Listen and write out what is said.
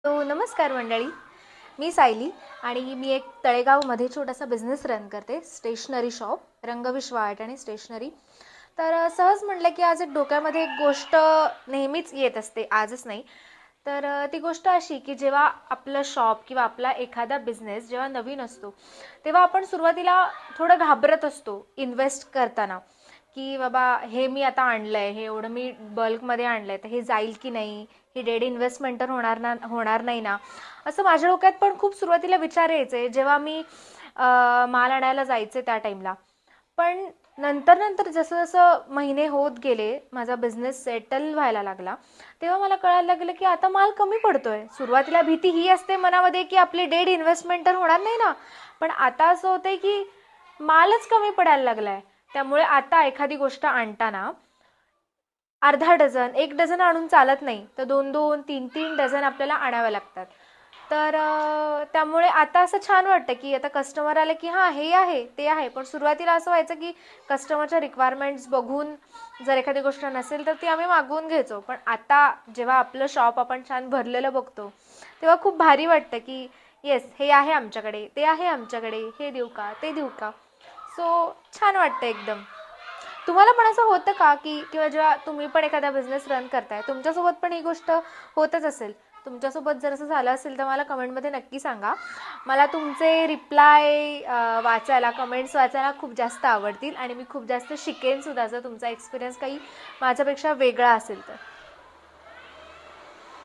नमस्कार मंडळी. मी सायली आणि मी एक तळेगावमध्ये छोटासा बिझनेस रन करते, स्टेशनरी शॉप, रंगविश्व आर्ट आणि स्टेशनरी. तर सहज म्हटलं की आज एक डोक्यामध्ये एक गोष्ट नेहमीच येत असते, आजच नाही. तर ती गोष्ट अशी की जेव्हा आपलं शॉप किंवा आपला एखादा बिझनेस जेव्हा नवीन असतो तेव्हा आपण सुरुवातीला थोडं घाबरत असतो इन्व्हेस्ट करताना, की बाबा हे मी आता आणलंय, हे एवढं मी बल्कमध्ये आणलंय, तर हे जाईल की नाही, ही डेड इन्व्हेस्टमेंट तर होणार नाही ना, असं माझ्या डोक्यात पण खूप सुरुवातीला विचार यायचे जेव्हा मी माल आणायला जायचे त्या टाईमला. पण नंतर नंतर जसं जसं महिने होत गेले, माझा बिझनेस सेटल व्हायला लागला, तेव्हा मला कळायला लागलं की आता माल कमी पडतोय. सुरुवातीला भीती ही असते मनामध्ये की आपली डेड इन्व्हेस्टमेंट तर होणार नाही ना, पण आता असं होतंय की मालच कमी पडायला लागलाय. त्यामुळे आता एखादी गोष्ट आणताना अर्धा डझन, एक डझन आणून चालत नाही, तर 2-2, 3-3 डझन आपल्याला आणाव्या लागतात. त्यामुळे आता असं छान वाटतं की आता कस्टमर आले की हां हे आहे ते आहे. पण सुरुवातीला असं व्हायचं की कस्टमरच्या रिक्वायरमेंट्स बघून जर एखादी गोष्ट नसेल तर ती आम्ही मागवून घ्यायचो. पण आता जेव्हा आपलं शॉप आपण छान भरलेलं बघतो तेव्हा खूप भारी वाटतं की येस, हे आहे आमच्याकडे, ते आहे आमच्याकडे, हे देऊ का, ते देऊ का. सो छान वाटतं एकदम. तुम्हाला पण असं होतं का की किंवा जेव्हा तुम्ही पण एखादा बिझनेस रन करताय तुमच्यासोबत पण ही गोष्ट होतच असेल? तुमच्यासोबत जर असं झालं असेल तर मला कमेंटमध्ये नक्की सांगा. मला तुमचे रिप्लाय वाचायला, कमेंट्स वाचायला खूप जास्त आवडतील आणि मी खूप जास्त शिकेन सुद्धा जर तुमचा एक्सपिरियन्स काही माझ्यापेक्षा वेगळा असेल तर.